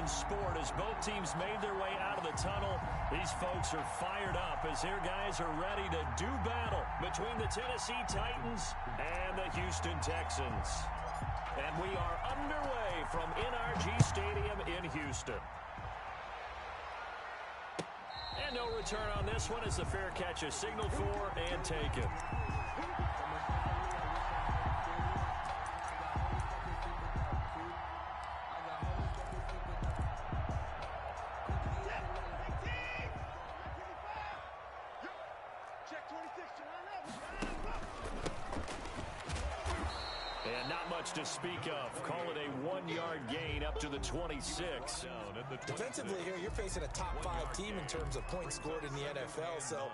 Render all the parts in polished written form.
in sport as both teams made their way out of the tunnel. These folks are fired up as their guys are ready to do battle between the Tennessee Titans and the Houston Texans. And we are underway from NRG Stadium in Houston. And no return on this one as the fair catch is signaled for and taken. And not much to speak of. Call it a 1-yard gain up to the 26. Defensively here, you're facing a top 5 team in terms of points scored in the NFL. So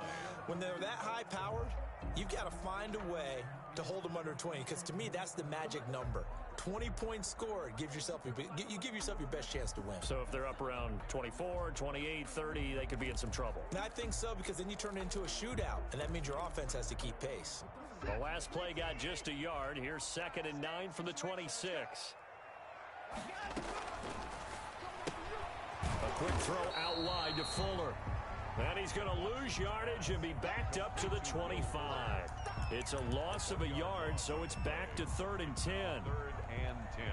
when they're that high-powered, you've got to find a way to hold them under 20. Because to me, that's the magic number. 20 points scored you give yourself your best chance to win. So if they're up around 24, 28, 30, they could be in some trouble. And I think so, because then you turn it into a shootout, and that means your offense has to keep pace. The last play got just a yard. Here's 2nd and 9 from the 26. A quick throw out wide to Fuller. And he's going to lose yardage and be backed up to the 25. It's a loss of a yard, so it's back to 3rd and 10. 3rd and 10.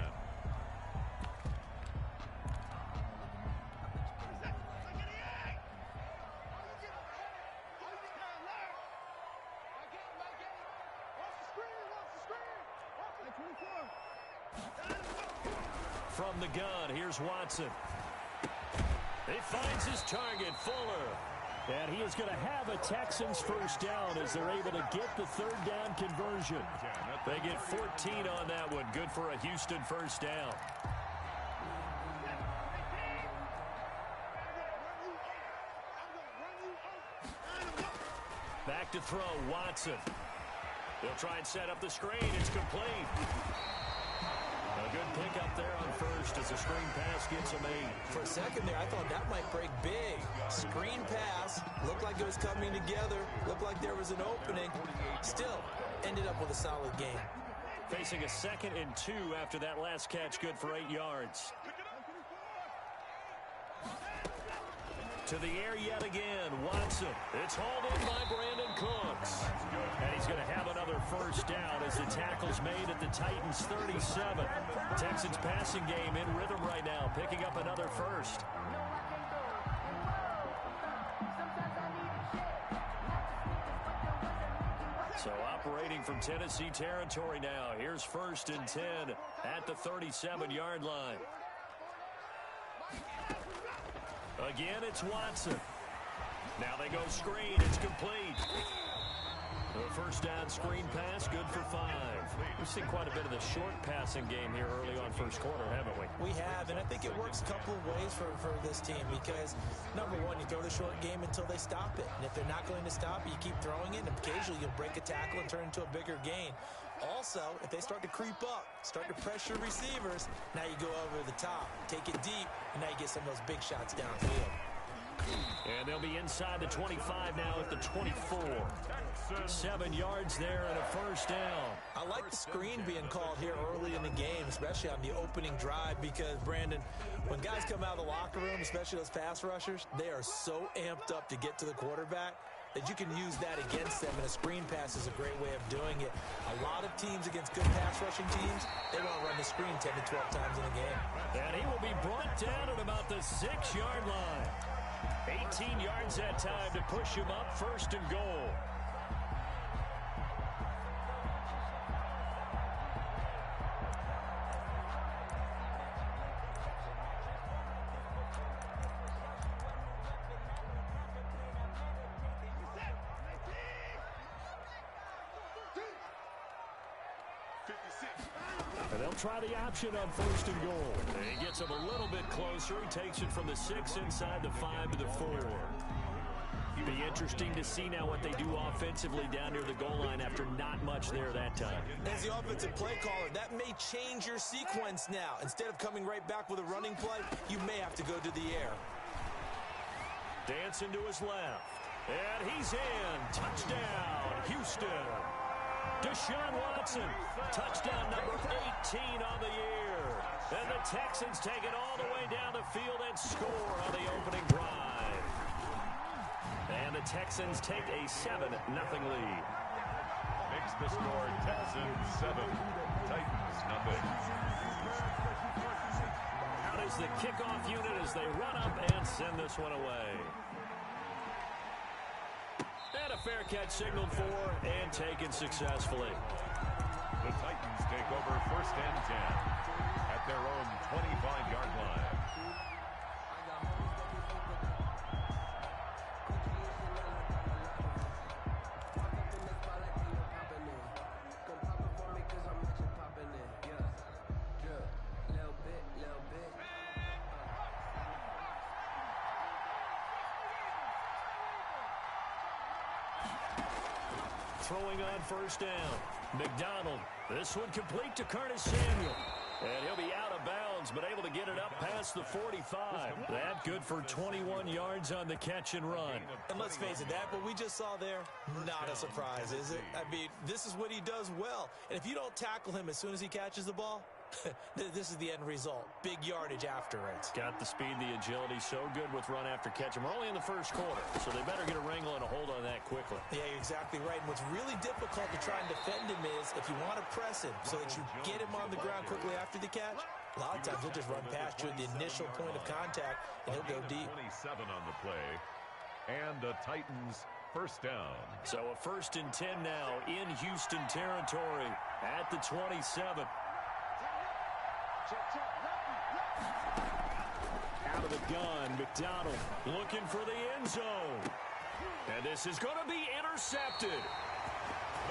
From the gun, here's Watson. He finds his target, Fuller. And he is going to have a Texans first down as they're able to get the 3rd down conversion. They get 14 on that one. Good for a Houston first down. Back to throw, Watson. They'll try and set up the screen. It's complete. A good pick up there on first as the screen pass gets him 8. For a second there, I thought that might break big. Screen pass. Looked like it was coming together. Looked like there was an opening. Still, ended up with a solid game. Facing a 2nd and 2 after that last catch. Good for 8 yards. To the air yet again, Watson. It's hauled in by Brandon Cooks. And he's going to have another first down as the tackle's made at the Titans' 37. Texans passing game in rhythm right now, picking up another first. So operating from Tennessee territory now. Here's 1st and 10 at the 37-yard line. Again, it's Watson. Now they go screen. It's complete. The first down screen pass, good for 5. We've seen quite a bit of the short passing game here early on first quarter, haven't we? We have, and I think it works a couple of ways for this team because, number one, you throw the short game until they stop it. And if they're not going to stop it, you keep throwing it, and occasionally you'll break a tackle and turn it into a bigger gain. Also, if they start to creep up, start to pressure receivers, now you go over the top, take it deep, and now you get some of those big shots downfield. And they'll be inside the 25 now at the 24. 7 yards there and a first down. I like the screen being called here early in the game, especially on the opening drive, because, Brandon, when guys come out of the locker room, especially those pass rushers, they are so amped up to get to the quarterback that you can use that against them, and a screen pass is a great way of doing it. A lot of teams against good pass rushing teams, they want to run the screen 10 to 12 times in a game. And he will be brought down at about the 6-yard line. 18 yards that time to push him up, 1st and goal. And they'll try the option on 1st and goal. And he gets him a little bit closer. He takes it from the 6 inside the 5 to the 4. It'd be interesting to see now what they do offensively down near the goal line after not much there that time. As the offensive play caller, that may change your sequence now. Instead of coming right back with a running play, you may have to go to the air. Dancing to his left. And he's in. Touchdown, Houston. Deshaun Watson, touchdown number 18 on the year. And the Texans take it all the way down the field and score on the opening drive. And the Texans take a 7-0 lead. Makes the score Texans 7, Titans nothing. Out is the kickoff unit as they run up and send this one away. And a fair catch signaled for and taken successfully. The Titans take over 1st and 10 at their own 25-yard line. Throwing on 1st down. McDonald. This one complete to Curtis Samuel. And he'll be out of bounds, but able to get it up past the 45. That good for 21 yards on the catch and run. And let's face it, that what we just saw there, not a surprise, is it? I mean, this is what he does well. And if you don't tackle him as soon as he catches the ball, this is the end result. Big yardage after it. Got the speed, the agility, so good with run after catch. And we're only in the 1st quarter, so they better get a wrangle and a hold on that quickly. Yeah, you're exactly right. And what's really difficult to try and defend him is if you want to press him so that you get him on the ground quickly after the catch, a lot of times he'll just run past you at the initial point of contact, and he'll go deep. 27 on the play, and the Titans 1st down. So a 1st and 10 now in Houston territory at the 27. Out of the gun, McDonald looking for the end zone. And this is going to be intercepted.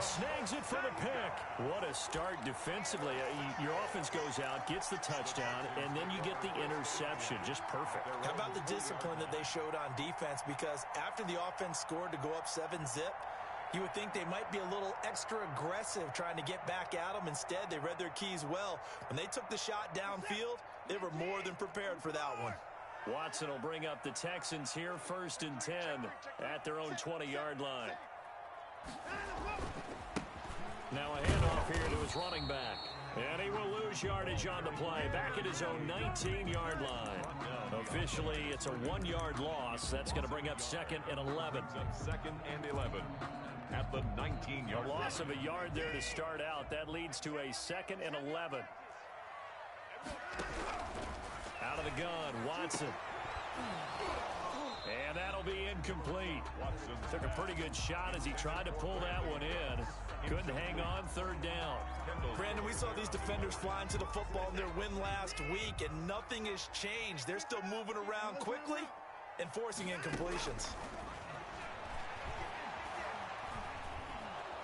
Snags it for the pick. What a start defensively. Your offense goes out, gets the touchdown, and then you get the interception. Just perfect. How about the discipline that they showed on defense? Because after the offense scored to go up 7-zip, you would think they might be a little extra aggressive trying to get back at them. Instead, they read their keys well. When they took the shot downfield, they were more than prepared for that one. Watson will bring up the Texans here, 1st and 10 at their own 20-yard line. Now a handoff here to his running back. And he will lose yardage on the play. Back at his own 19-yard line. Officially, it's a 1-yard loss. That's going to bring up 2nd and 11. 2nd and 11 at the 19-yard line. A loss of a yard there to start out. That leads to a 2nd and 11. Out of the gun, Watson. And that'll be incomplete. Watson took a pretty good shot as he tried to pull that one in. Couldn't hang on 3rd down. Brandon, we saw these defenders flying to the football in their win last week, and nothing has changed. They're still moving around quickly and forcing incompletions.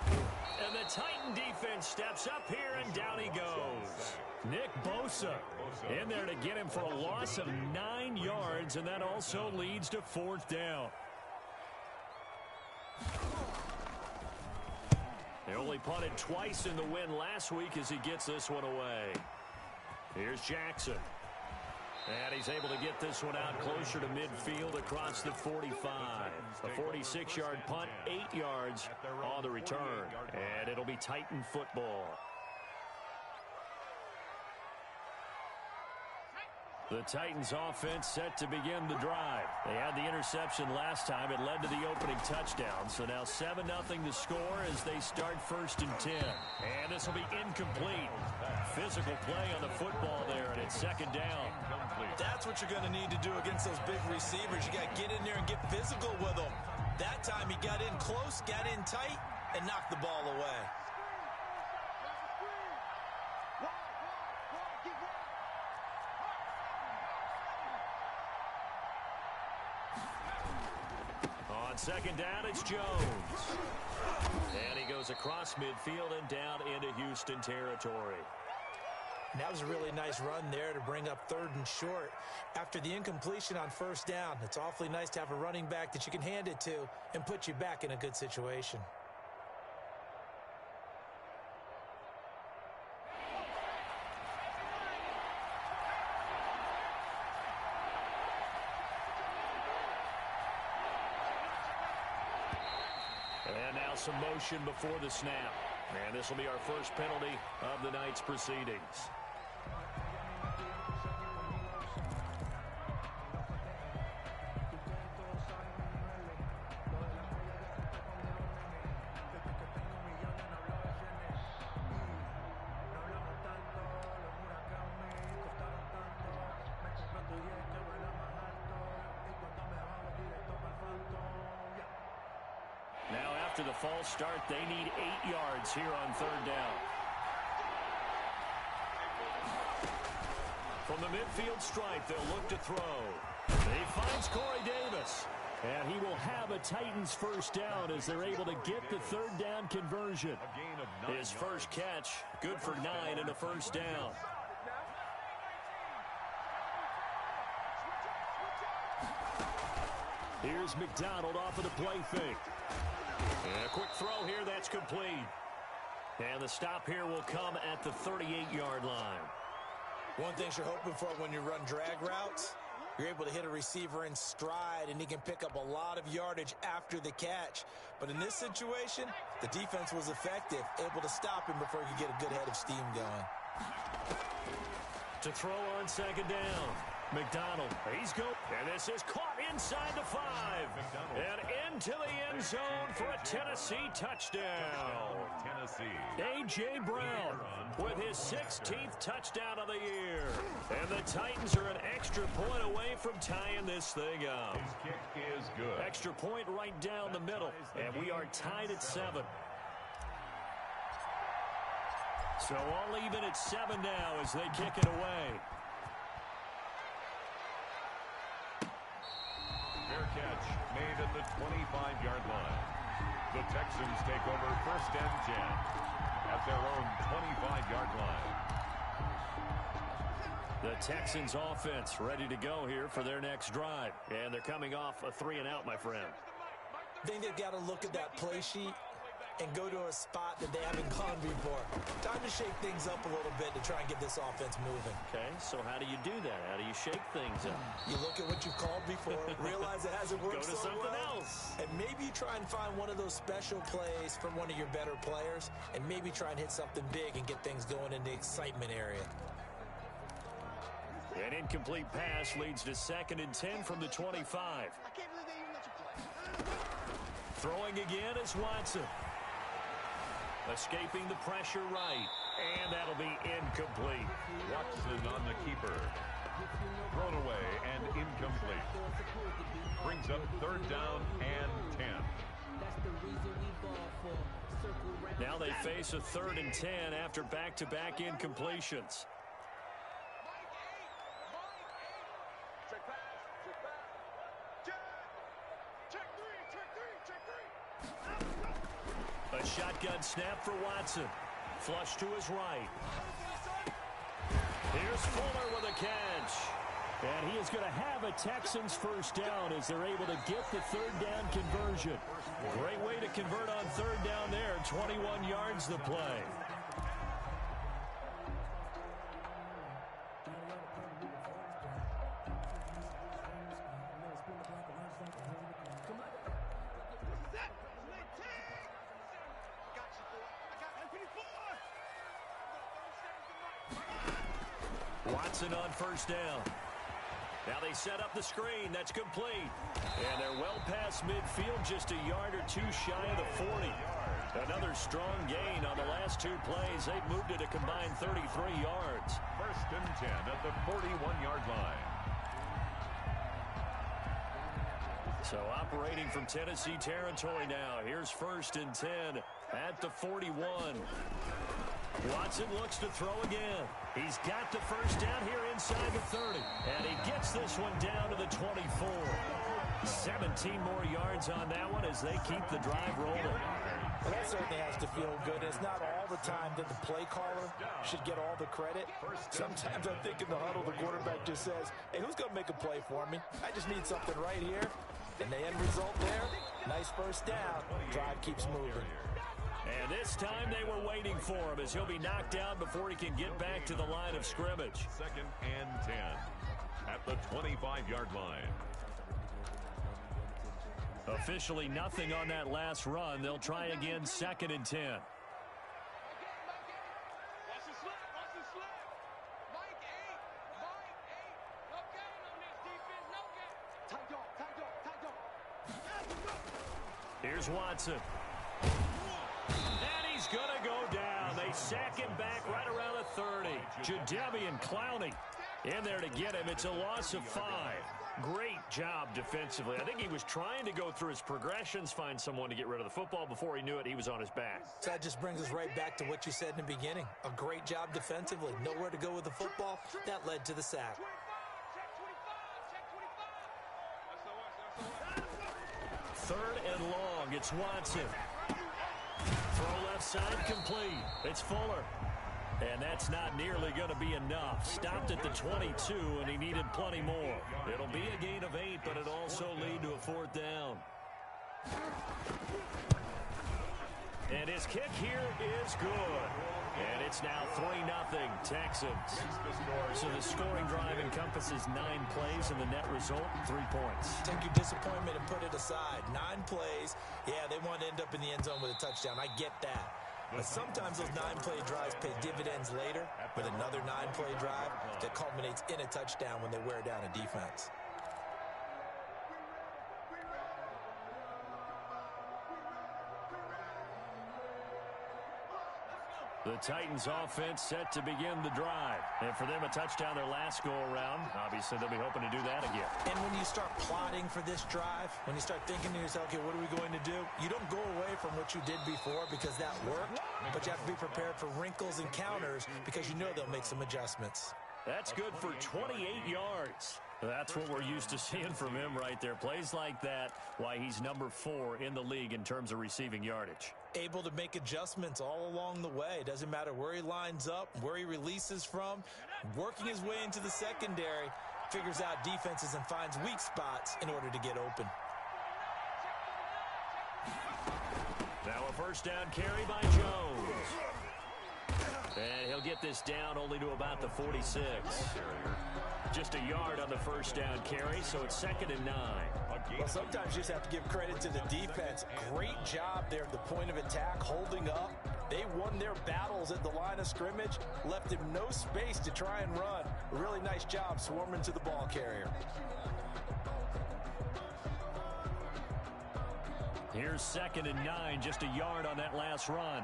And the Titan defense steps up here, and down he goes. Nick Bosa in there to get him for a loss of 9 yards, and that also leads to 4th down. They only punted twice in the win last week as he gets this one away. Here's Jackson. And he's able to get this one out closer to midfield across the 45. A 46-yard punt, 8 yards on the return. And it'll be Titan football. The Titans offense set to begin the drive. They had the interception last time. It led to the opening touchdown. So now 7-0 to score as they start 1st and 10. And this will be incomplete. Physical play on the football there, and it's 2nd down. That's what you're going to need to do against those big receivers. You got to get in there and get physical with them. That time he got in close, got in tight, and knocked the ball away. On 2nd down, it's Jones. And he goes across midfield and down into Houston territory. And that was a really nice run there to bring up 3rd and short. After the incompletion on 1st down, it's awfully nice to have a running back that you can hand it to and put you back in a good situation. And now some motion before the snap. And this will be our first penalty of the night's proceedings. After the false start, they need 8 yards here on third down. From the midfield stripe, they'll look to throw. He finds Corey Davis. And he will have a Titans first down as they're able to get the third down conversion. His first catch, good for 9 and a first down. Here's McDonald off of the play fake. And a quick throw here, that's complete. And the stop here will come at the 38-yard line. One thing you're hoping for when you run drag routes, you're able to hit a receiver in stride, and he can pick up a lot of yardage after the catch. But in this situation, the defense was effective, able to stop him before he could get a good head of steam going. To throw on second down. McDonald, he's go, and this is caught inside the 5. And into the end zone for a Tennessee touchdown. A.J. Brown with his 16th touchdown of the year. And the Titans are an extra point away from tying this thing up. His kick is good. Extra point right down the middle, and we are tied at 7. So all even at 7 now as they kick it away. Fair catch made at the 25-yard line. The Texans take over first and 10 at their own 25-yard line. The Texans offense ready to go here for their next drive. And they're coming off a 3-and-out, my friend. I think they've got to look at that play sheet and go to a spot that they haven't gone before. Time to shake things up a little bit to try and get this offense moving. Okay, so how do you do that? How do you shake things up? You look at what you've called before, realize it hasn't worked Go to so something well, else. and maybe try and find one of those special plays from one of your better players, and maybe try and hit something big and get things going in the excitement area. An incomplete pass leads to 2nd and 10 from the 25. Throwing again is Watson. Escaping the pressure right. And that'll be incomplete. Watson on the keeper. Thrown away and incomplete. Brings up third down and 10. Now they face a 3rd and 10 after back-to-back incompletions. A shotgun snap for Watson. Flush to his right. Here's Fuller with a catch. And he is going to have a Texans first down as they're able to get the third down conversion. Great way to convert on third down there. 21 yards the play. Watson on first down. Now they set up the screen. That's complete. And they're well past midfield, just a yard or two shy of the 40. Another strong gain on the last 2 plays. They've moved it a combined 33 yards. First and 10 at the 41-yard line. So operating from Tennessee territory now. Here's 1st and 10 at the 41. Watson looks to throw again. He's got the first down here inside the 30. And he gets this one down to the 24. 17 more yards on that one as they keep the drive rolling. Well, that certainly has to feel good. It's not all the time that the play caller should get all the credit. Sometimes I think in the huddle, the quarterback just says, hey, who's going to make a play for me? I just need something right here. And the end result there, nice first down. Drive keeps moving. And this time they were waiting for him as he'll be knocked down before he can get back to the line of scrimmage. 2nd and 10 at the 25-yard line. Officially nothing on that last run. They'll try again 2nd and 10. Here's Watson. And he's going to go down. They sack him back right around the 30. Jadeveon Clowney in there to get him. It's a loss of 5. Great job defensively. I think he was trying to go through his progressions, find someone to get rid of the football. Before he knew it, he was on his back. So that just brings us right back to what you said in the beginning. A great job defensively. Nowhere to go with the football. That led to the sack. Third and long. It's Watson. Throw left side complete. It's Fuller. And that's not nearly going to be enough. Stopped at the 22, and he needed plenty more. It'll be a gain of 8, but it'll also lead to a 4th down. And his kick here is good. And it's now 3-0 Texans. So the scoring drive encompasses 9 plays, and the net result, 3 points. Take your disappointment and put it aside. 9 plays. Yeah, they want to end up in the end zone with a touchdown. I get that. But sometimes those 9-play drives pay dividends later with another 9-play drive that culminates in a touchdown when they wear down a defense. The Titans offense set to begin the drive. And for them, a touchdown their last go-around. Obviously, they'll be hoping to do that again. And when you start plotting for this drive, when you start thinking to yourself, okay, what are we going to do? You don't go away from what you did before because that worked, but you have to be prepared for wrinkles and counters because you know they'll make some adjustments. That's good for 28 yards. That's what we're used to seeing from him right there. Plays like that, why he's number 4 in the league in terms of receiving yardage. Able to make adjustments all along the way. Doesn't matter where he lines up, where he releases from. Working his way into the secondary, figures out defenses and finds weak spots in order to get open. Now a first down carry by Jones. And he'll get this down only to about the 46. Just a yard on the first down carry, so it's 2nd and 9. Well, sometimes you just have to give credit to the defense. Great job there at the point of attack, holding up. They won their battles at the line of scrimmage, left him no space to try and run. A really nice job swarming to the ball carrier. Here's 2nd and 9, just a yard on that last run.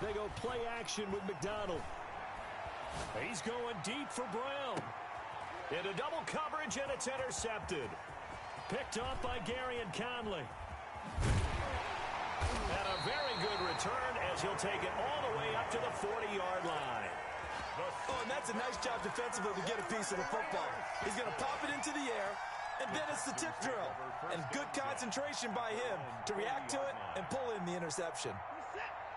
They go play action with McDonald. He's going deep for Brown. Into double coverage, and it's intercepted. Picked off by Gary and Conley. And a very good return as he'll take it all the way up to the 40-yard line. Oh, and that's a nice job defensively to get a piece of the football. He's going to pop it into the air, and then it's the tip drill. And good concentration by him to react to it and pull in the interception.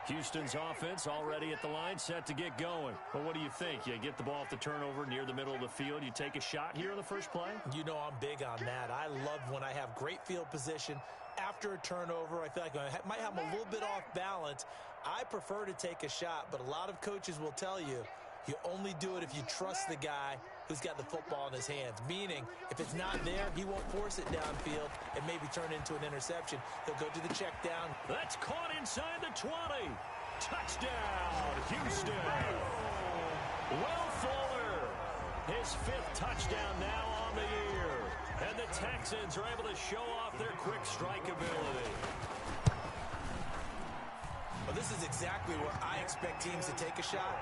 Houston's offense already at the line, set to get going. But what do you think? You get the ball off the turnover near the middle of the field, you take a shot here in the first play? You know I'm big on that. I love when I have great field position. After a turnover, I feel like I might have a little bit off balance. I prefer to take a shot, but a lot of coaches will tell you, you only do it if you trust the guy who's got the football in his hands. Meaning, if it's not there, he won't force it downfield and maybe turn into an interception. He'll go to the check down. That's caught inside the 20. Touchdown, Houston. Will Fuller, his 5th touchdown now on the year. And the Texans are able to show off their quick strike ability. Well, this is exactly where I expect teams to take a shot.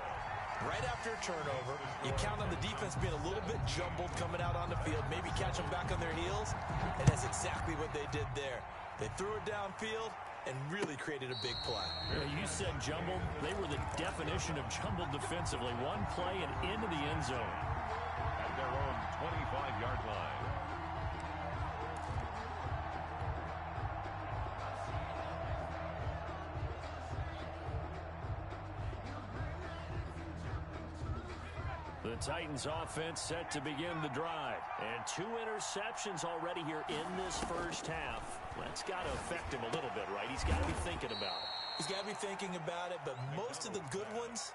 Right after a turnover, you count on the defense being a little bit jumbled coming out on the field, maybe catch them back on their heels, and that's exactly what they did there. They threw it downfield and really created a big play. You said jumbled. They were the definition of jumbled defensively. One play and into the end zone. At their own 25-yard line. The Titans offense set to begin the drive. And 2 interceptions already here in this first half. That's got to affect him a little bit, right? He's got to be thinking about it. He's got to be thinking about it, but most of the good ones,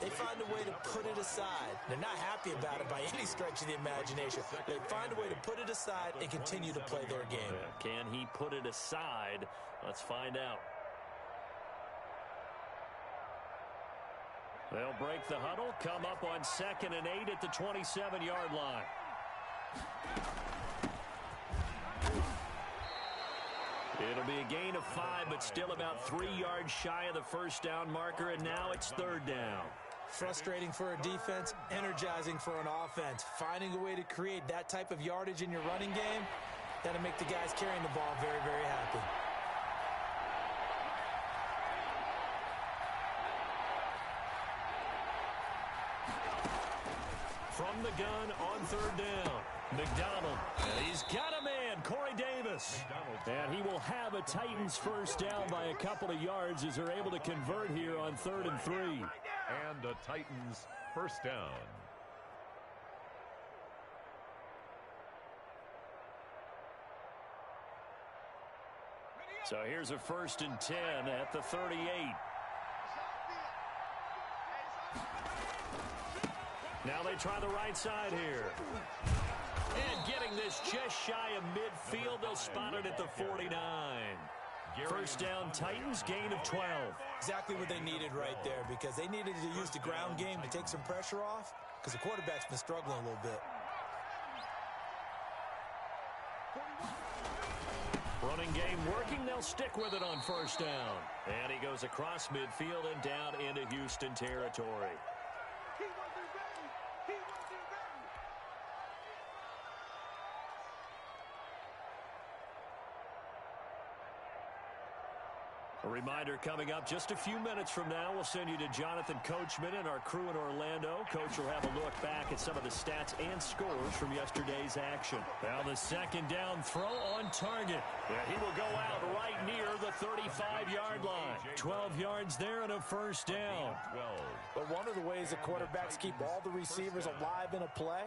they find a way to put it aside. They're not happy about it by any stretch of the imagination. They find a way to put it aside and continue to play their game. Can he put it aside? Let's find out. They'll break the huddle, come up on 2nd and 8 at the 27-yard line. It'll be a gain of 5, but still about 3 yards shy of the first down marker, and now it's third down. Frustrating for a defense, energizing for an offense. Finding a way to create that type of yardage in your running game, that'll make the guys carrying the ball very, very happy. From the gun on third down, McDonald. And he's got a man, Corey Davis. And he will have a Titans first down by a couple of yards as they're able to convert here on 3rd and 3. And a Titans first down. So here's a 1st and 10 at the 38. Now they try the right side here. And getting this just shy of midfield, they'll spot it at the 49. First down, Titans, gain of 12. Exactly what they needed right there, because they needed to use the ground game to take some pressure off, because the quarterback's been struggling a little bit. Running game working, they'll stick with it on first down. And he goes across midfield and down into Houston territory. A reminder coming up just a few minutes from now, we'll send you to Jonathan Coachman and our crew in Orlando. Coach will have a look back at some of the stats and scores from yesterday's action. Now the second down throw on target. Yeah, he will go out right near the 35-yard line. 12 yards there and a first down. But one of the ways the quarterbacks keep all the receivers alive in a play,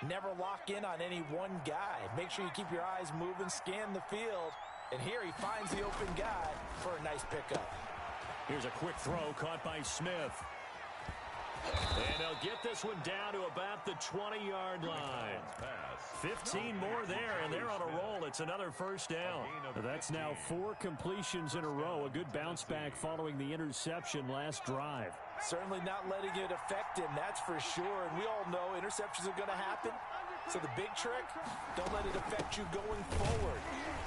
never lock in on any one guy. Make sure you keep your eyes moving, scan the field. And here he finds the open guy for a nice pickup. Here's a quick throw caught by Smith. And they'll get this one down to about the 20-yard line. 15 more there, and they're on a roll. It's another first down. That's now 4 completions in a row. A good bounce back following the interception last drive. Certainly not letting it affect him, that's for sure. And we all know interceptions are going to happen. So the big trick, don't let it affect you going forward.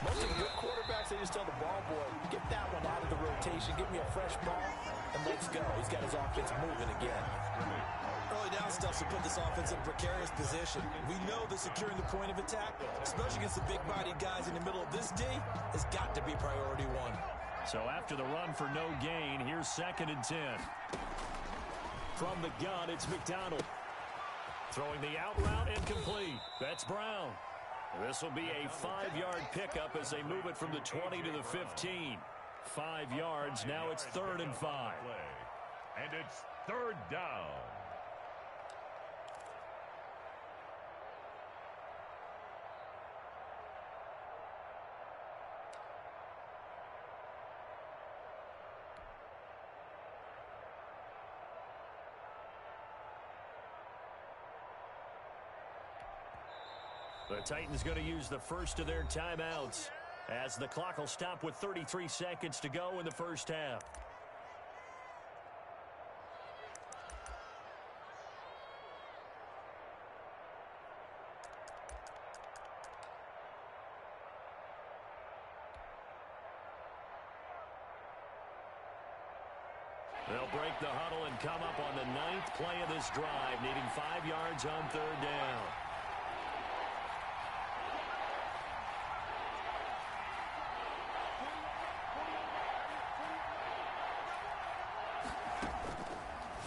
Most of the good quarterbacks, they just tell the ball boy, get that one out of the rotation, give me a fresh ball, and let's go. He's got his offense moving again. Early down stuff to put this offense in a precarious position. We know that securing the point of attack, especially against the big-bodied guys in the middle of this D, has got to be priority one. So after the run for no gain, here's 2nd and 10. From the gun, it's McDonald. Throwing the out route and complete. That's Brown. This will be a 5-yard pickup as they move it from the 20 to the 15. 5 yards. Now it's 3rd and 5. And it's 3rd down. The Titans going to use the first of their timeouts as the clock will stop with 33 seconds to go in the first half. They'll break the huddle and come up on the 9th play of this drive, needing 5 yards on 3rd down.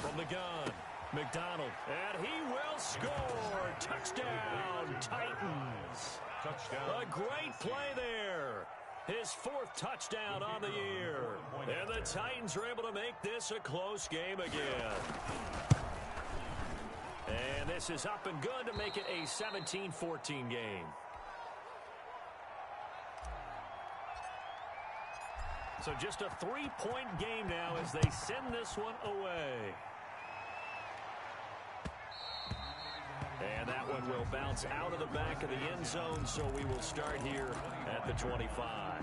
From the gun, McDonald, and he will score. Touchdown, Titans. Touchdown. A great play there. His 4th touchdown on the year. And the Titans are able to make this a close game again. And this is up and good to make it a 17-14 game. So just a 3-point game now as they send this one away. And that one will bounce out of the back of the end zone, so we will start here at the 25.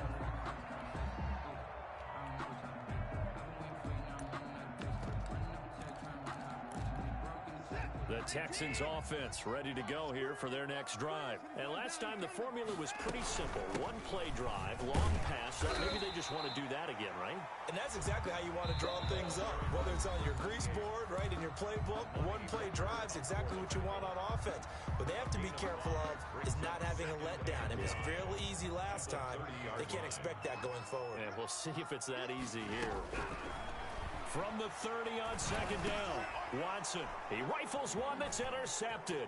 The The Texans offense ready to go here for their next drive. And last time the formula was pretty simple. One-play drive, long pass. Maybe they just want to do that again, right? And that's exactly how you want to draw things up. Whether it's on your grease board, right, in your playbook, one-play drive is exactly what you want on offense. What they have to be careful of is not having a letdown. It was fairly easy last time. They can't expect that going forward. And we'll see if it's that easy here. From the 30 on second down, Watson. He rifles one that's intercepted.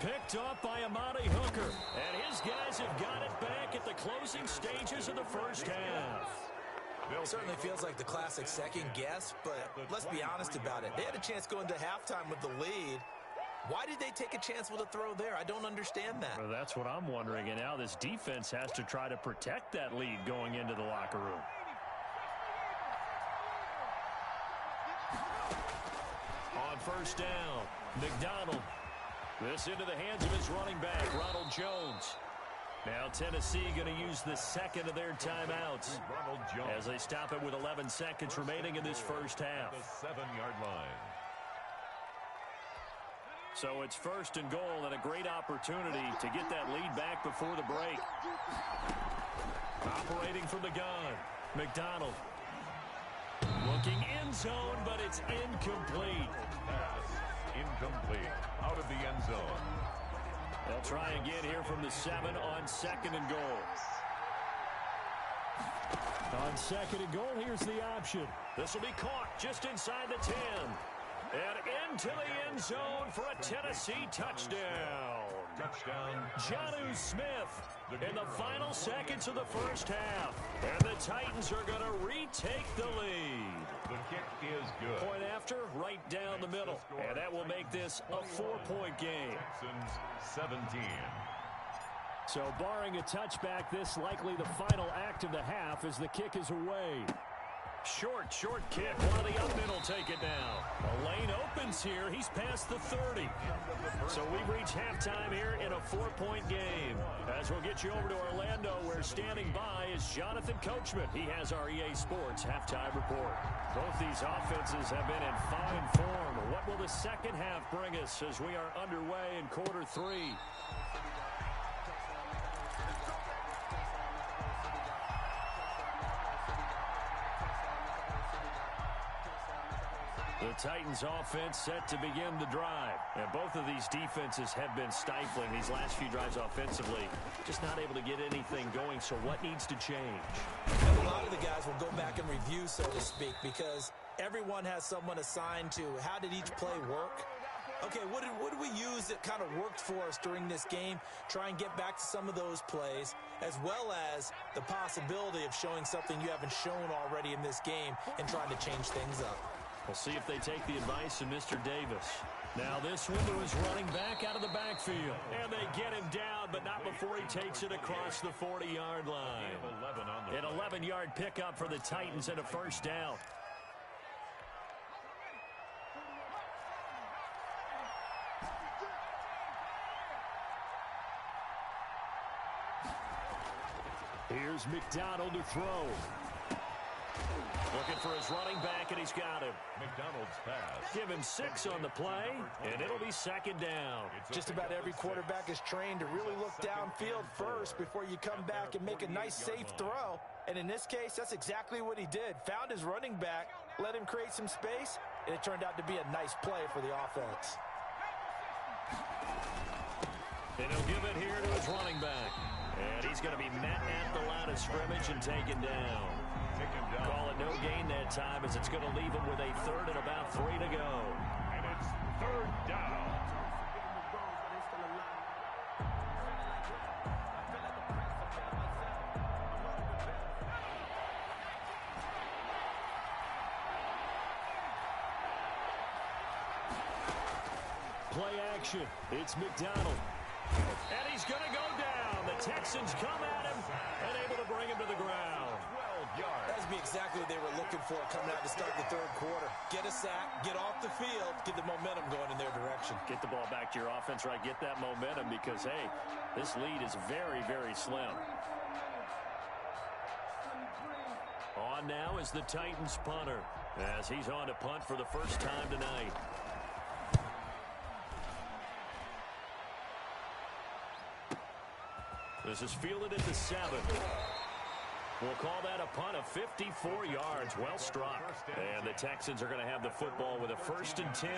Picked off by Amani Hooker. And his guys have got it back at the closing stages of the first half. It certainly feels like the classic second guess, but let's be honest about it. They had a chance going to halftime with the lead. Why did they take a chance with a throw there? I don't understand that. Well, that's what I'm wondering. And now this defense has to try to protect that lead going into the locker room. On first down, McDonald. This into the hands of his running back, Ronald Jones. Now Tennessee going to use the second of their timeouts as they stop it with 11 seconds remaining in this first half. The 7-yard line. So it's first and goal and a great opportunity to get that lead back before the break. Operating from the gun, McDonald. Looking end zone, but it's incomplete. Pass incomplete. Out of the end zone. They'll try again here from the 7 on second and goal. On second and goal, here's the option. This will be caught just inside the 10. And into the end zone for a Tennessee touchdown. Touchdown. Jonnu Smith in the final seconds of the first half. And the Titans are going to retake the lead. The kick is good. Point after, right down the middle. And that will make this a 4-point game. Texans 17. So barring a touchback, this likely the final act of the half as the kick is away. Short kick. One of the up middle take it down. A lane opens here. He's past the 30. So we've reached halftime here in a 4-point game. As we'll get you over to Orlando, where standing by is Jonathan Coachman. He has our EA Sports halftime report. Both these offenses have been in fine form. What will the second half bring us as we are underway in quarter 3? The Titans offense set to begin the drive. And both of these defenses have been stifling these last few drives offensively. Just not able to get anything going, so what needs to change? And a lot of the guys will go back and review, so to speak, because everyone has someone assigned to how did each play work. Okay, what did we use that kind of worked for us during this game? Try and get back to some of those plays, as well as the possibility of showing something you haven't shown already in this game and trying to change things up. We'll see if they take the advice of Mr. Davis. Now this one is running back out of the backfield. And they get him down, but not before he takes it across the 40-yard line. An 11-yard pickup for the Titans and a first down. Here's McDonald to throw. Looking for his running back, and he's got him. McDonald's pass. Give him 6 on the play, and it'll be second down. Just about every quarterback is trained to really look downfield first before you come back and make a nice, safe throw. And in this case, that's exactly what he did. Found his running back, let him create some space, and it turned out to be a nice play for the offense. And he'll give it here to his running back. And he's going to be met at the line of scrimmage and taken down. Call it no gain that time, as it's going to leave him with a third and about 3 to go. And it's third down. Play action. It's McDonald. And he's going to go down. The Texans come at him and able to bring him to the ground. 12 yards. That would be exactly what they were looking for coming out to start the third quarter. Get a sack, get off the field, get the momentum going in their direction. Get the ball back to your offense, right? Get that momentum because, hey, this lead is very, very slim. On now is the Titans punter as he's on to punt for the first time tonight. This is fielded at the 7. We'll call that a punt of 54 yards. Well struck. And the Texans are going to have the football with a 1st and 10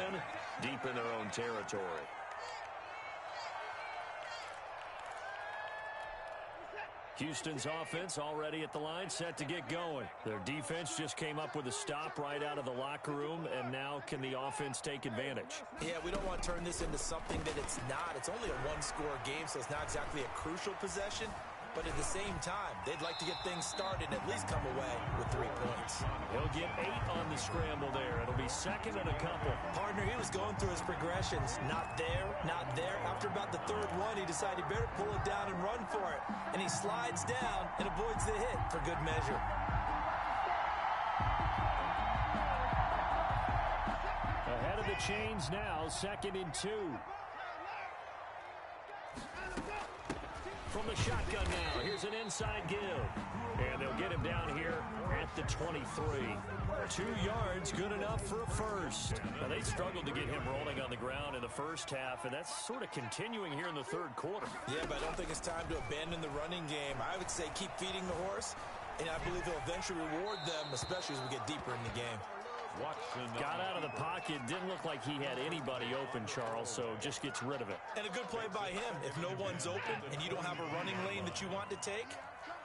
deep in their own territory. Houston's offense already at the line, set to get going. Their defense just came up with a stop right out of the locker room, and now can the offense take advantage? Yeah, we don't want to turn this into something that it's not. It's only a one-score game, so it's not exactly a crucial possession. But at the same time, they'd like to get things started and at least come away with 3 points. He'll get 8 on the scramble there. It'll be 2nd and a couple. Partner, he was going through his progressions. Not there, not there. After about the 3rd one, he decided he better pull it down and run for it. And he slides down and avoids the hit for good measure. Ahead of the chains now, 2nd and 2. From the shotgun now, here's an inside give. And they'll get him down here at the 23. 2 yards, good enough for a first. Now, they struggled to get him rolling on the ground in the first half, and that's sort of continuing here in the 3rd quarter. Yeah, but I don't think it's time to abandon the running game. I would say keep feeding the horse, and I believe he'll eventually reward them, especially as we get deeper in the game. Got out of the pocket. Didn't look like he had anybody open, Charles, so just gets rid of it. And a good play by him. If no one's open and you don't have a running lane that you want to take,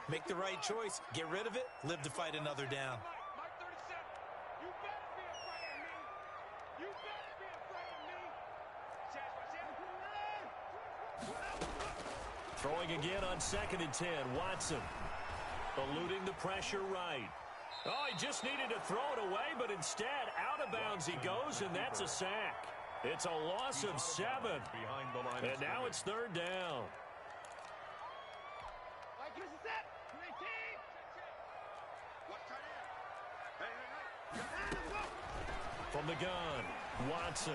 make the right choice. Get rid of it. Live to fight another down. Throwing again on 2nd and 10. Watson eluding the pressure right. Oh, he just needed to throw it away, but instead, out of bounds he goes, and that's a sack. It's a loss of 7. And now it's 3rd down. From the gun, Watson.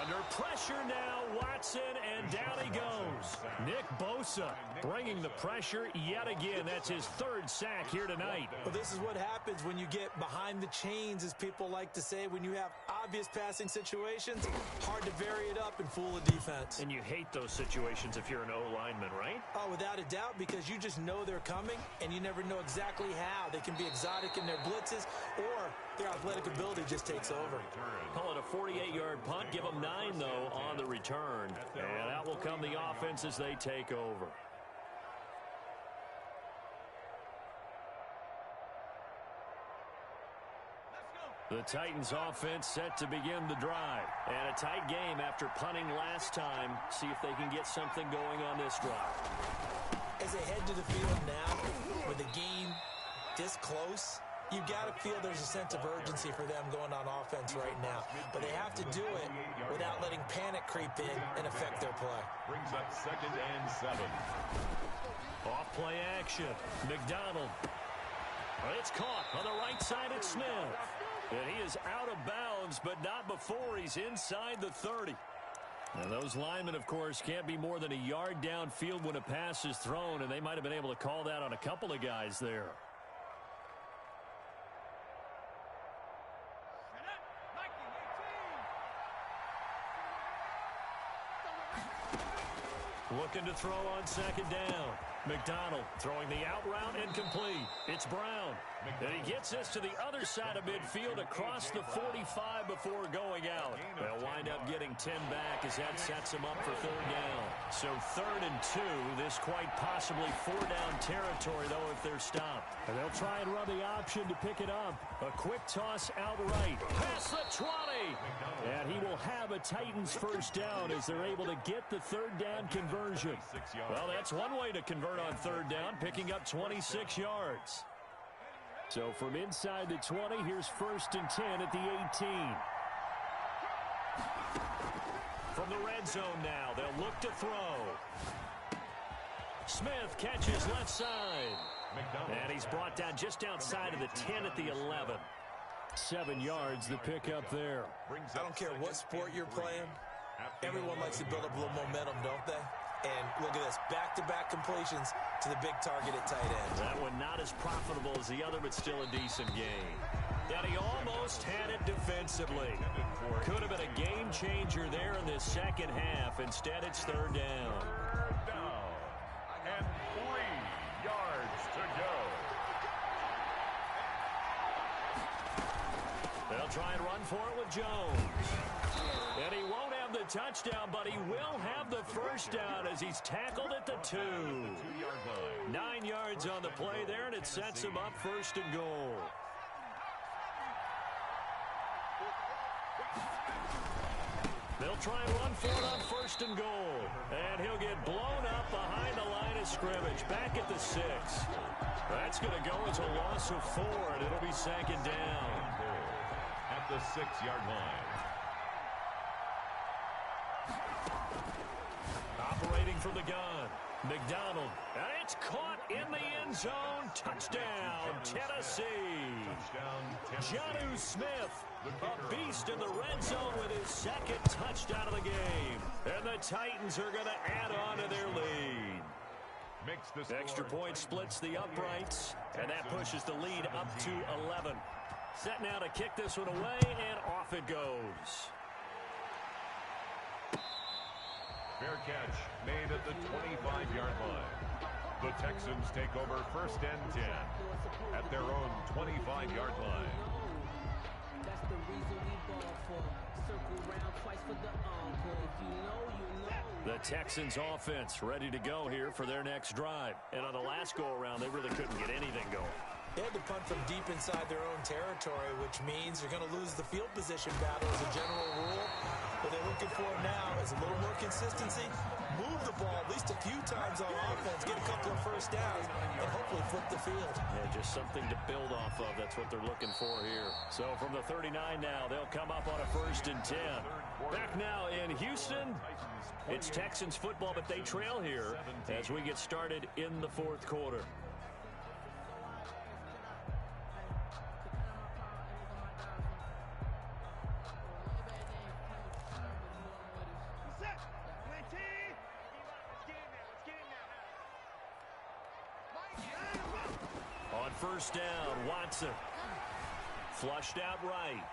Under pressure now, Watson, and down he goes. Nick Bosa bringing the pressure yet again. That's his 3rd sack here tonight. Well, this is what happens when you get behind the chains, as people like to say. When you have obvious passing situations, hard to vary it up and fool a defense. And you hate those situations if you're an O-lineman, right? Oh, without a doubt, because you just know they're coming, and you never know exactly how. They can be exotic in their blitzes, or their athletic ability just takes over. Call it a 48-yard punt. Give them 9, though, on the return. And out will come the offense as they take over. The Titans offense set to begin the drive. And a tight game after punting last time. See if they can get something going on this drive. As they head to the field now, with the game this close, you've got to feel there's a sense of urgency for them going on offense right now. But they have to do it without letting panic creep in and affect their play. Brings up 2nd and 7. Off play action. McDonald. It's caught on the right side at Smith. And he is out of bounds, but not before he's inside the 30. And those linemen, of course, can't be more than a yard downfield when a pass is thrown, and they might have been able to call that on a couple of guys there. Looking to throw on 2nd down. McDonald throwing the out route incomplete. It's Brown. And he gets this to the other side of midfield across the 45 before going out. They'll wind up getting 10 back as that sets them up for 3rd down. So 3rd and 2. This quite possibly 4-down territory, though, if they're stopped. And they'll try and run the option to pick it up. A quick toss outright. Past the 20. And he will have a Titans 1st down as they're able to get the 3rd down conversion. Well, that's one way to convert on 3rd down, picking up 26 yards. So from inside the 20, here's 1st and 10 at the 18. From the red zone now, they'll look to throw. Smith catches left side. And he's brought down just outside of the 10 at the 11. 7 yards the pickup there. I don't care what sport you're playing. Everyone likes to build up a little momentum, don't they? And look at this, back-to-back completions to the big target at tight end. That one not as profitable as the other, but still a decent game. And he almost had it defensively. Could have been a game changer there in the 2nd half. Instead, it's 3rd down. try and run for it with Jones. And he won't have the touchdown, but he will have the first down as he's tackled at the 2. 9 yards on the play there, and it sets him up 1st and goal. They'll try and run for it on 1st and goal. And he'll get blown up behind the line of scrimmage, back at the 6. That's going to go as a loss of 4, and it'll be 2nd down. At the 6-yard line. Operating from the gun, McDonald. And it's caught in the end zone. Touchdown, Tennessee. Jonnu Smith, a beast in the red zone with his 2nd touchdown of the game. And the Titans are going to add on to their lead. Extra point splits the uprights, and that pushes the lead up to 11. Set now to kick this one away, and off it goes. Fair catch made at the 25-yard line. The Texans take over 1st and 10 at their own 25-yard line. That's the reason we ball for. Circle round twice for the encore. If you know, you know. The Texans offense ready to go here for their next drive. And on the last go-around, they really couldn't get anything going. They had to punt from deep inside their own territory, which means you're going to lose the field position battle as a general rule. What they're looking for now is a little more consistency, move the ball at least a few times on offense, get a couple of first downs, and hopefully flip the field. Yeah, just something to build off of. That's what they're looking for here. So from the 39 now, they'll come up on a 1st and 10. Back now in Houston, it's Texans football, but they trail here as we get started in the 4th quarter. On 1st down, Watson. Flushed out right.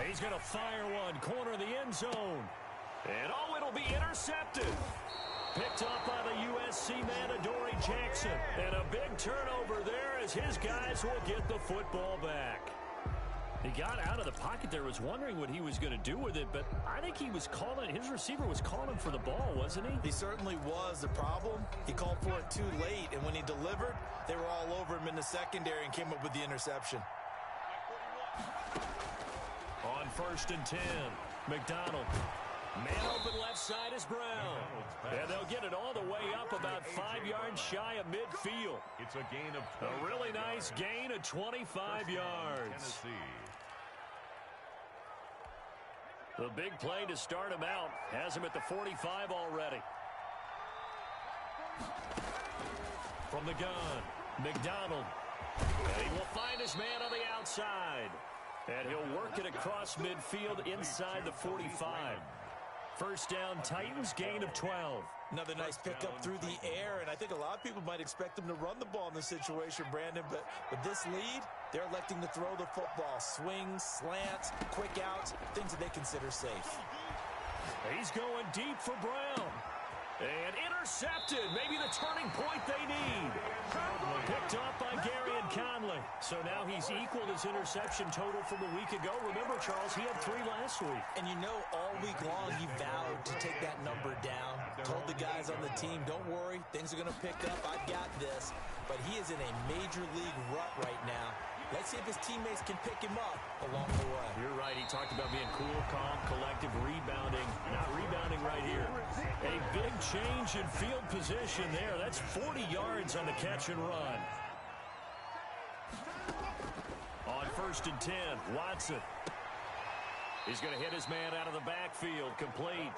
He's going to fire one, corner of the end zone. And oh, it'll be intercepted. Picked up by the USC man, Adoree Jackson. And a big turnover there as his guys will get the football back. He got out of the pocket there, was wondering what he was going to do with it, but I think he was calling, his receiver was calling for the ball, wasn't he? He certainly was. The problem, he called for it too late, and when he delivered, they were all over him in the secondary and came up with the interception. On 1st and 10, McDonald. Man open left side is Brown. And they'll get it all the way up about 5 yards shy of midfield. It's a gain of 20. A really nice gain of 25 yards. Tennessee. The big play to start him out has him at the 45 already. From the gun, McDonald. And he will find his man on the outside. And he'll work it across midfield inside the 45. 1st down, Titans, gain of 12. Another nice pickup through the air, and I think a lot of people might expect them to run the ball in this situation, Brandon, but with this lead, they're electing to throw the football. Swings, slants, quick outs, things that they consider safe. He's going deep for Brown. And intercepted. Maybe the turning point they need. Picked up by Gary and Conley. So now he's equaled his interception total from a week ago. Remember, Charles, he had 3 last week. And you know, all week long he vowed to take that number down. Told the guys on the team, don't worry, things are going to pick up. I've got this. But he is in a major league rut right now. Let's see if his teammates can pick him up along the way. You're right. He talked about being cool, calm, collective, rebounding. Not rebounding right here. A big change in field position there. That's 40 yards on the catch and run. On 1st and 10, Watson. He's going to hit his man out of the backfield, complete.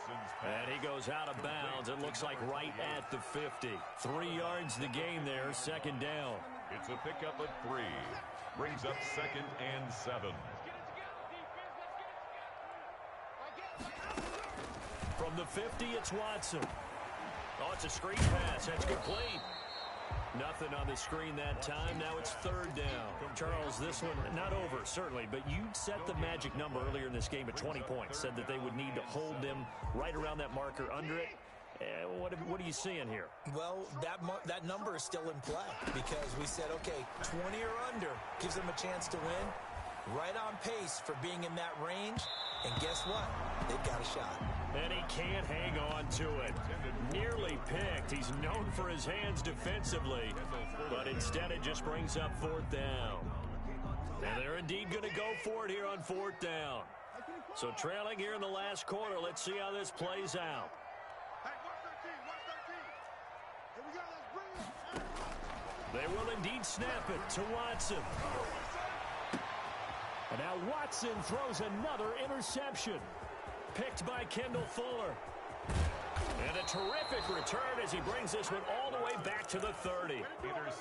And he goes out of bounds. It looks like right at the 50. 3 yards the game there, 2nd down. It's a pickup at 3. Brings up 2nd and 7. From the 50, it's Watson. Oh, it's a screen pass. That's complete. Nothing on the screen that time. Now it's 3rd down. Charles, this one not over, certainly, but you set the magic number earlier in this game at 20 points. Said that they would need to hold them right around that marker under it. What are you seeing here? Well, that number is still in play because we said, okay, 20 or under gives them a chance to win. right on pace for being in that range. And guess what? They've got a shot. And he can't hang on to it. Nearly picked. He's known for his hands defensively, but instead it just brings up fourth down. And they're indeed going to go for it here on fourth down. So trailing here in the last quarter, let's see how this plays out. They will indeed snap it to Watson. And now Watson throws another interception. Picked by Kendall Fuller. And a terrific return as he brings this one all the way back to the 30.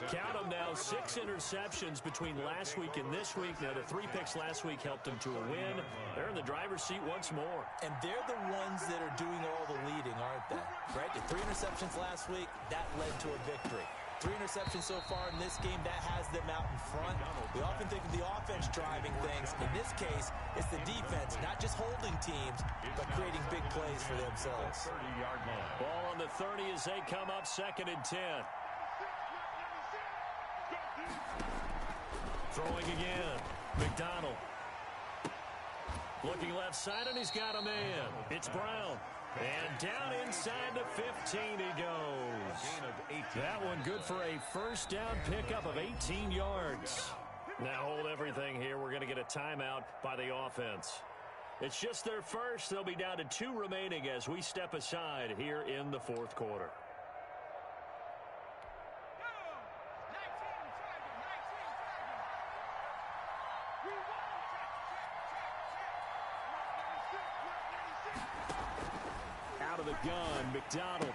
Count them now, 6 interceptions between last week and this week. Now, the 3 picks last week helped them to a win. They're in the driver's seat once more. And they're the ones that are doing all the leading, aren't they? Right? The 3 interceptions last week, that led to a victory. 3 interceptions so far in this game, that has them out in front. We often think of the offense driving things. In this case, it's the defense, not just holding teams, but creating big plays for themselves. Ball on the 30 as they come up 2nd and 10. Throwing again. McDonald. Looking left side, and he's got a man. It's Brown. And down inside the 15 he goes. That one good for a first down pickup of 18 yards. Now hold everything here. We're going to get a timeout by the offense. It's just their first. They'll be down to 2 remaining as we step aside here in the fourth quarter. Out of the gun, McDonald.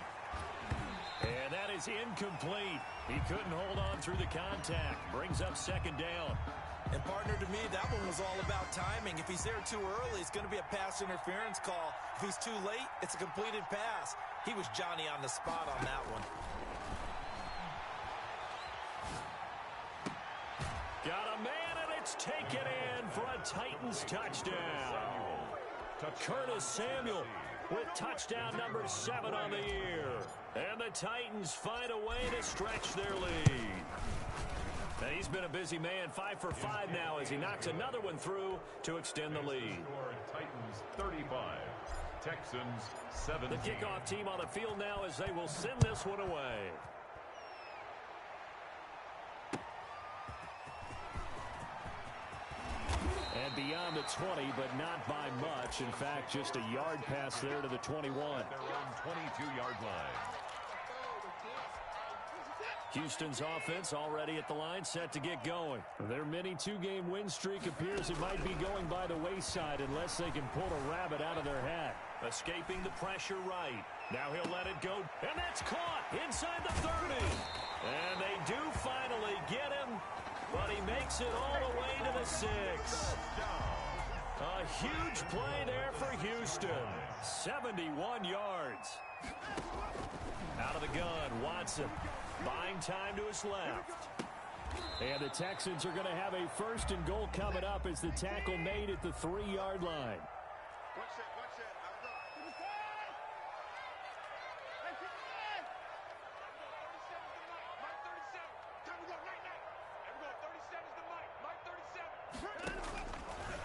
And that is incomplete. He couldn't hold on through the contact. Brings up 2nd down. And partner, to me, that one was all about timing. If he's there too early, it's going to be a pass interference call. If he's too late, it's a completed pass. He was Johnny on the spot on that one. Got a man, and it's taken in for a Titans touchdown. Curtis Samuel with touchdown number 7 on the year. And the Titans find a way to stretch their lead. And he's been a busy man, 5 for 5 now as he knocks another one through to extend the lead. Titans 35, Texans 17. The kickoff team on the field now as they will send this one away. And beyond the 20, but not by much. In fact, just a yard pass there to the 21. Their own 22-yard line. Houston's offense already at the line, set to get going. Their mini 2-game win streak appears it might be going by the wayside unless they can pull a rabbit out of their hat. Escaping the pressure right. Now he'll let it go, and that's caught inside the 30. And they do finally get him, but he makes it all the way to the 6. A huge play there for Houston. 71 yards. Out of the gun, Watson. Buying time to his left. And the Texans are going to have a 1st and goal coming up as the tackle made at the 3-yard line.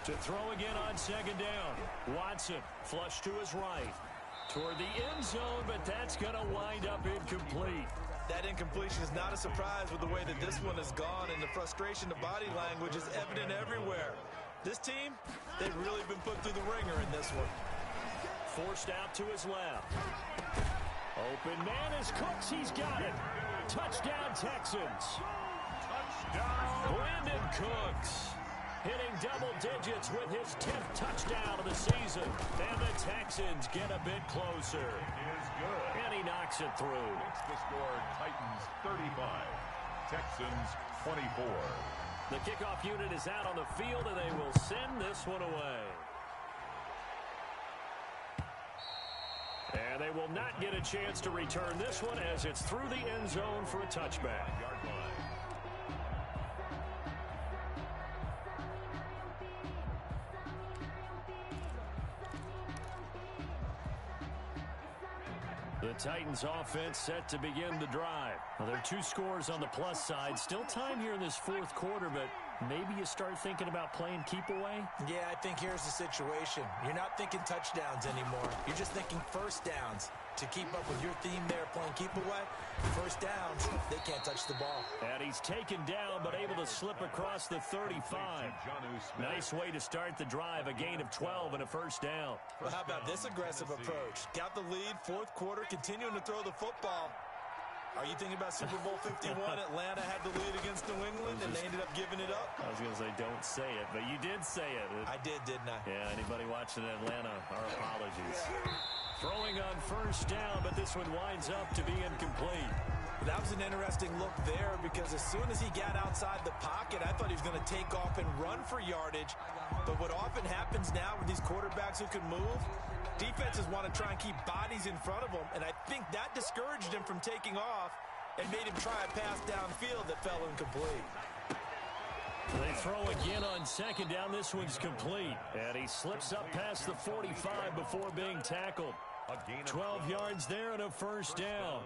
To throw again on 2nd down. Watson flush to his right. Toward the end zone, but that's going to wind up incomplete. That incompletion is not a surprise with the way that this one has gone, and the frustration, the body language is evident everywhere. This team, they've really been put through the ringer in this one. Forced out to his left. Open man is Cooks. He's got it. Touchdown, Texans. Touchdown, Brandon Cooks. Hitting double digits with his 10th touchdown of the season. And the Texans get a bit closer. It is good. And he knocks it through. Makes the score Titans 35, Texans 24. The kickoff unit is out on the field, and they will send this one away. And they will not get a chance to return this one as it's through the end zone for a touchback. Yard line. The Titans offense set to begin the drive. Well, there are 2 scores on the plus side. Still time here in this fourth quarter, but maybe you start thinking about playing keep away? Yeah, I think here's the situation. You're not thinking touchdowns anymore. You're just thinking first downs. To keep up with your theme there, playing keep away, first downs, they can't touch the ball. And he's taken down, but able to slip across the 35. Nice way to start the drive, a gain of 12 and a first down. Well, how about this aggressive approach? Got the lead, fourth quarter, continuing to throw the football. Are you thinking about Super Bowl 51? Atlanta had the lead against New England, and they ended up giving it up? I was going to say, don't say it, but you did say it. I did, didn't I? Yeah, anybody watching Atlanta, our apologies. Throwing on first down, but this one winds up to be incomplete. That was an interesting look there because as soon as he got outside the pocket, I thought he was going to take off and run for yardage. But what often happens now with these quarterbacks who can move, defenses want to try and keep bodies in front of them, and I think that discouraged him from taking off and made him try a pass downfield that fell incomplete. They throw again on second down. This one's complete. And he slips up past the 45 before being tackled. 12 yards there and a first down.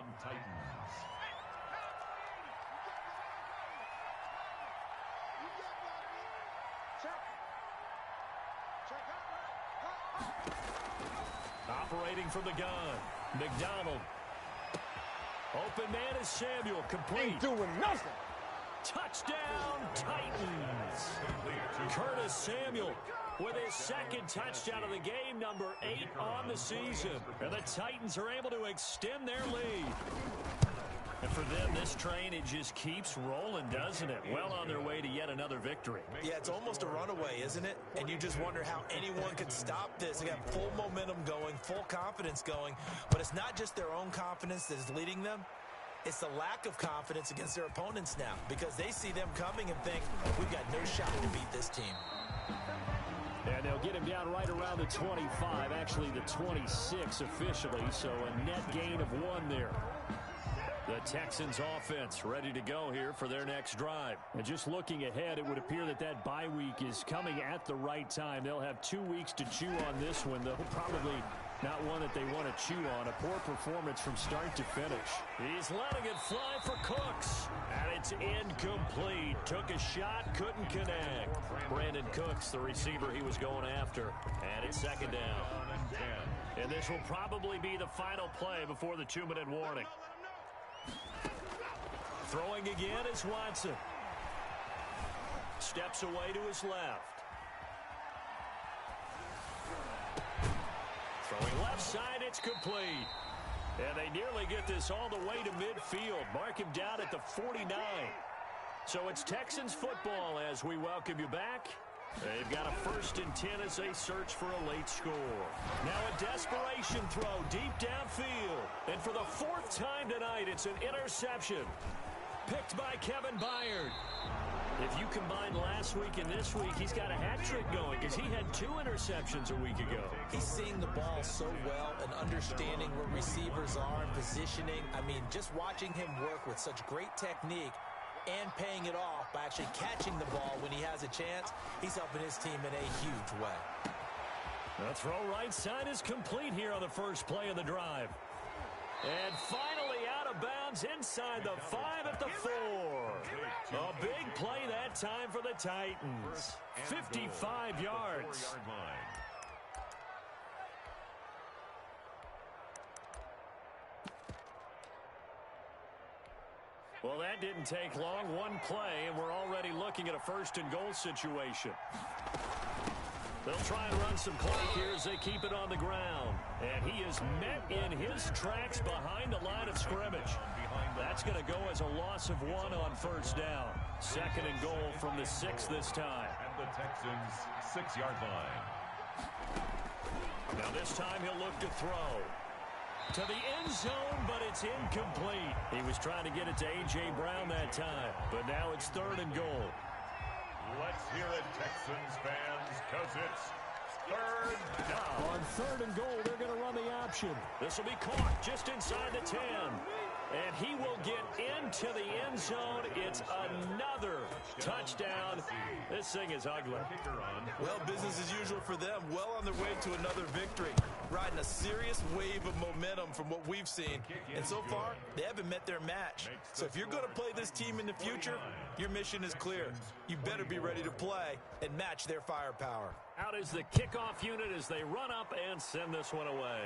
Operating from the gun, McDonald. Open man is Samuel, complete. Ain't doing nothing. Touchdown, Titans. Curtis Samuel with his second touchdown of the game, number 8 on the season. And the Titans are able to extend their lead. And for them, this train, it just keeps rolling, doesn't it? Well on their way to yet another victory. Yeah, it's almost a runaway, isn't it? And you just wonder how anyone could stop this. They got full momentum going, full confidence going. But it's not just their own confidence that is leading them. It's the lack of confidence against their opponents now because they see them coming and think, we've got no shot to beat this team. And they'll get him down right around the 25, actually the 26 officially, so a net gain of 1 there. The Texans offense ready to go here for their next drive. And just looking ahead, it would appear that that bye week is coming at the right time. They'll have 2 weeks to chew on this one, though probably not one that they want to chew on. A poor performance from start to finish. He's letting it fly for Cooks. And it's incomplete. Took a shot, couldn't connect. Brandon Cooks, the receiver he was going after. And it's second down. And this will probably be the final play before the 2-minute warning. Throwing again is Watson. Steps away to his left. Throwing left side, it's complete. And they nearly get this all the way to midfield. Mark him down at the 49. So it's Texans football as we welcome you back. They've got a 1st and 10 as they search for a late score. Now a desperation throw deep downfield. And for the 4th time tonight, it's an interception. Picked by Kevin Byard. If you combine last week and this week, he's got a hat trick going because he had 2 interceptions a week ago. He's seeing the ball so well and understanding where receivers are and positioning. I mean, just watching him work with such great technique and paying it off by actually catching the ball when he has a chance, he's helping his team in a huge way. The throw right side is complete here on the first play of the drive. And finally out of bounds inside the 5 at the 4. A big play that time for the Titans. 55 yards. Well, that didn't take long. 1 play, and we're already looking at a 1st and goal situation. They'll try and run some clock here as they keep it on the ground. And he is met in his tracks behind the line of scrimmage. That's going to go as a loss of 1 on first down. 2nd and goal from the 6 this time. And the Texans' 6-yard line. Now this time he'll look to throw. To the end zone, but it's incomplete. He was trying to get it to A.J. Brown that time. But now it's 3rd and goal. Let's hear it, Texans fans, because it's 3rd down. On 3rd and goal, they're going to run the option. This will be caught just inside the 10. And he will get into the end zone. It's another touchdown. This thing is ugly. Well, business as usual for them. Well on their way to another victory. Riding a serious wave of momentum from what we've seen. And so far, they haven't met their match. So if you're going to play this team in the future, your mission is clear. You better be ready to play and match their firepower. Out is the kickoff unit as they run up and send this one away.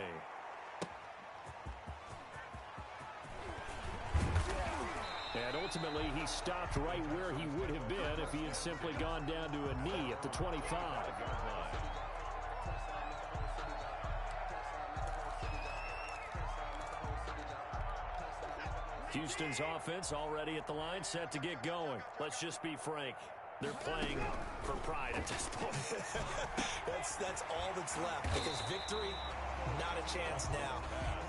And ultimately, he stopped right where he would have been if he had simply gone down to a knee at the 25. Houston's offense already at the line, set to get going. Let's just be frank. They're playing for pride at this point. That's all that's left, because victory, not a chance now.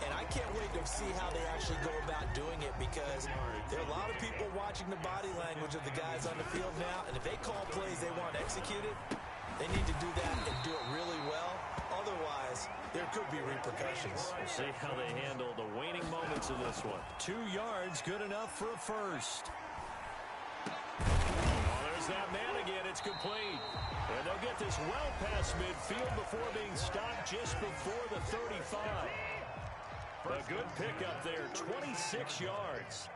And I can't wait to see how they actually go about doing it, because there are a lot of people watching the body language of the guys on the field now, and if they call plays they want executed, they need to do that and do it really well. Otherwise, there could be repercussions. We'll see how they handle the waning moments of this one. 2 yards, good enough for a first. There's that man again. It's complete. And they'll get this well past midfield before being stopped just before the 35. A good pickup there, 26 yards.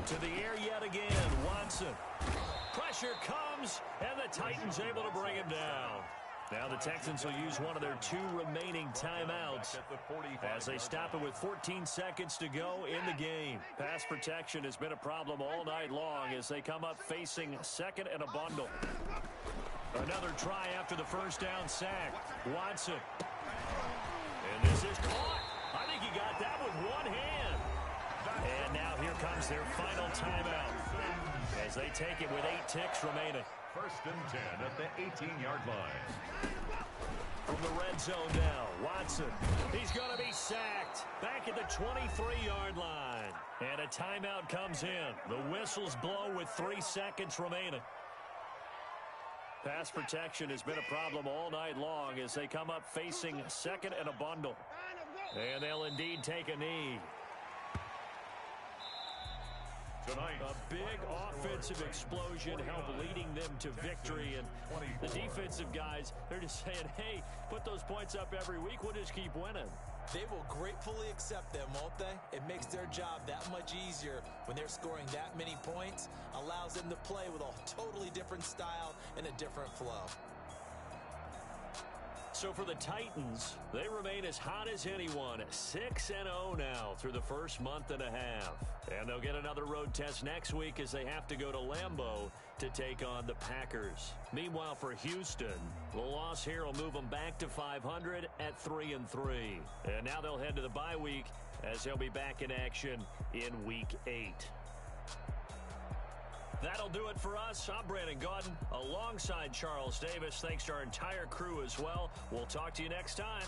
To the air yet again, Watson. Pressure comes, and the Titans able to bring him down. Now the Texans will use one of their 2 remaining timeouts as they stop it with 14 seconds to go in the game. Pass protection has been a problem all night long as they come up facing second and a bundle. Another try after the first down sack. Watson. And this is caught. I think he got that with one hand. And now here comes their final timeout as they take it with 8 ticks remaining. First and 10 at the 18-yard line. From the red zone now, Watson. He's going to be sacked. Back at the 23-yard line. And a timeout comes in. The whistles blow with 3 seconds remaining. Pass protection has been a problem all night long as they come up facing second and a bundle. And they'll indeed take a knee. Tonight, a big offensive explosion helped leading them to victory. And the defensive guys, they're just saying, hey, put those points up every week. We'll just keep winning. They will gratefully accept them, won't they? It makes their job that much easier when they're scoring that many points. Allows them to play with a totally different style and a different flow. So for the Titans, they remain as hot as anyone, 6-0 now through the first month and a half. And they'll get another road test next week as they have to go to Lambeau to take on the Packers. Meanwhile, for Houston, the loss here will move them back to 500 at 3-3. And now they'll head to the bye week as they'll be back in action in Week 8. That'll do it for us. I'm Brandon Gaudin alongside Charles Davis. Thanks to our entire crew as well. We'll talk to you next time.